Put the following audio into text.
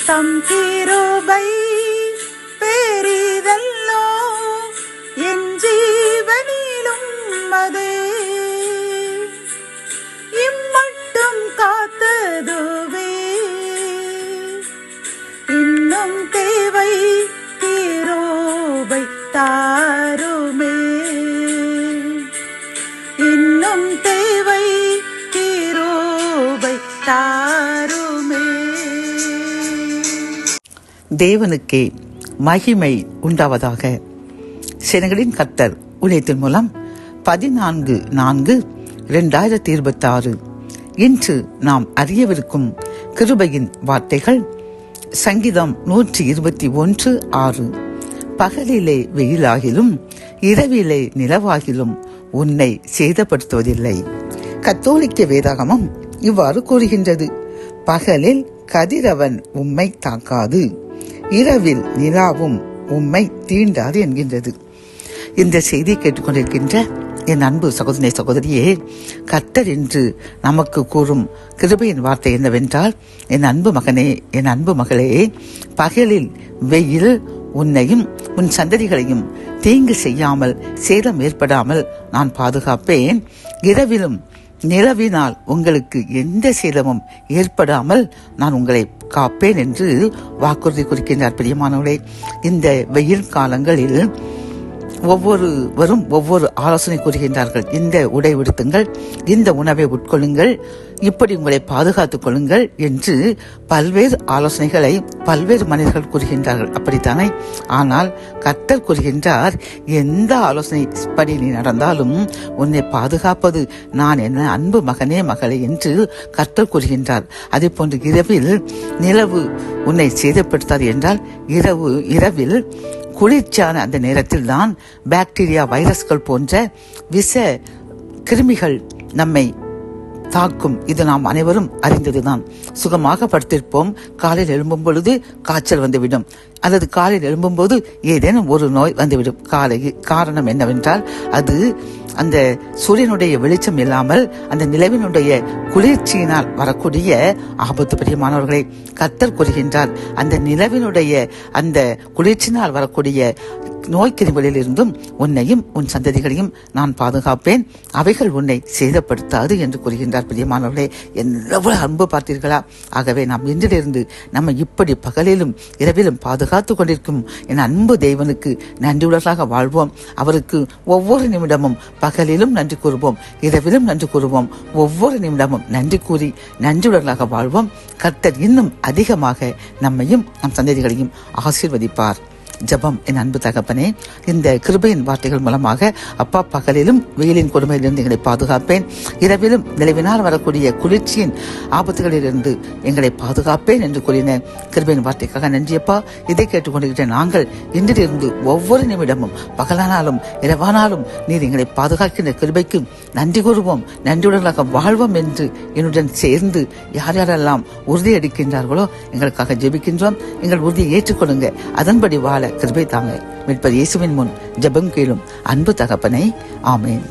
தம் கிருபை பெரிதல்லோ என் ஜீவனிலும் அதே இம்மட்டும் காத்ததுவே இன்னும் தேவை கிருபை தாருமே இன்னும் தேவை கிருபை தாருமே. தேவனுக்கே மகிமை உண்டாவதாக. சேனைகளின் கர்த்தர் ஊழியத்தின் மூலம் 14/4/2026 இன்று நாம் அறியவிருக்கும் கிருபையின் வார்த்தைகள். சங்கீதம் 121:6. பகலிலே வெயிலாகிலும் இரவிலே நிலவாகிலும் உன்னை சேதப்படுத்துவதில்லை. கத்தோலிக்க வேதாகமம் இவ்வாறு கூறுகின்றது. பகலில் கதிரவன் உம்மை தாக்காது, இரவில் நிலாவும் உம்மை தீண்டாது என்கின்றது. இந்த செய்தியை கேட்டுக்கொண்டிருக்கின்ற என் அன்பு சகோதரனே சகோதரியே, கர்த்தர் என்று நமக்கு கூறும் கிருபையின் வார்த்தை என்னவென்றால், என் அன்பு மகனே, என் அன்பு மகளே, பகலில் வெயில் உன்னையும் உன் சந்ததிகளையும் தீங்கு செய்யாமல் சேதம் ஏற்படாமல் நான் பாதுகாப்பேன். இரவிலும் நிலவினால் உங்களுக்கு எந்த சேதமும் ஏற்படாமல் நான் உங்களை காப்பேன் என்று வாக்குறுதி குறிக்கின்றார். பிரியமானவர்களே, இந்த வெயில் காலங்களில் ஒவ்வொருவரும் ஒவ்வொரு ஆலோசனை கூறுகின்றார்கள். இந்த உடை உடுத்துங்கள், இந்த உணவை உட்கொள்ளுங்கள், இப்படி உங்களை பாதுகாத்துக் கொள்ளுங்கள் என்று பல்வேறு ஆலோசனைகளை பல்வேறு மனிதர்கள் கூறுகின்றார்கள். அப்படித்தானே? ஆனால் கர்த்தர் கூறுகின்றார், எந்த ஆலோசனை படி நீ நடந்தாலும் உன்னை பாதுகாப்பது நான், என்ன அன்பு மகனே மகளே என்று கர்த்தர் கூறுகின்றார். அதே போன்று இரவில் நிலவு உன்னை சேதப்படுத்தாது என்றால், இரவில் குளிர்ச்சியான அந்த நேரத்தில் தான் பாக்டீரியா, வைரஸ்கள் போன்ற விஷ கிருமிகள் நம்மை தாக்கும். இது நாம் அனைவரும் அறிந்ததுதான். சுகமாக படுத்திருப்போம், காலையில் எழும்பும் பொழுது காய்ச்சல் வந்துவிடும், அல்லது காலையில் எழும்பும் போது ஏதேனும் ஒரு நோய் வந்துவிடும். காரணம் என்னவென்றால், அது அந்த சூரியனுடைய வெளிச்சம் இல்லாமல் அந்த நிலவினுடைய குளிர்ச்சியினால் வரக்கூடிய ஆபத்து. பிரியமானவர்களை, கர்த்தர் கூறுகின்றார், அந்த நிலவினுடைய அந்த குளிர்ச்சியினால் வரக்கூடிய நோய்க்கிருமிகளில் இருந்தும் உன்னையும் உன் சந்ததிகளையும் நான் பாதுகாப்பேன், அவைகள் உன்னை சேதப்படுத்தாது என்று கூறுகின்றார். பிரியமானவர்களே, எவ்வளவு அன்பு பார்த்தீர்களா? ஆகவே நாம் இன்றிலிருந்து நம்ம இப்படி பகலிலும் இரவிலும் பாதுகாத்து கொண்டிருக்கும் என் அன்பு தேவனுக்கு நன்றியுள்ளவர்களாக வாழ்வோம். அவருக்கு ஒவ்வொரு நிமிடமும் பகலிலும் நன்றி கூறுவோம், இரவிலும் நன்றி கூறுவோம். ஒவ்வொரு நிமிடமும் நன்றி கூறி நன்றியுள்ளவர்களாக வாழ்வோம். கர்த்தர் இன்னும் அதிகமாக நம்மையும் நம் சந்ததிகளையும் ஆசீர்வதிப்பார். ஜெபம். என் அன்பு தகப்பனே, இந்த கிருபையின் வார்த்தைகள் மூலமாக, அப்பா, பகலிலும் வெயிலின் கொடுமையிலிருந்து எங்களை பாதுகாப்பேன், இரவிலும் நிலவினால் வரக்கூடிய குளிர்ச்சியின் ஆபத்துகளிலிருந்து எங்களை பாதுகாப்பேன் என்று கூறின கிருபையின் வார்த்தைக்காக நன்றியப்பா. இதை கேட்டுக்கொண்டிருக்கிற நாங்கள் இன்றிலிருந்து ஒவ்வொரு நிமிடமும் பகலானாலும் இரவானாலும் நீர் எங்களை பாதுகாக்கின்ற கிருபைக்கு நன்றி கூறுவோம், நன்றியுடனாக வாழ்வோம் என்று என்னுடன் சேர்ந்து யார் யாரெல்லாம் உறுதியளிக்கின்றார்களோ எங்களுக்காக ஜெபிக்கின்றோம். எங்கள் உறுதியை ஏற்றுக்கொள்ளுங்க, அதன்படி வாழ கிருபை தாங்க. மீட்பர் இயேசுவின் முன் ஜெபம் கேளும் அன்பு தகப்பனே, ஆமேன்.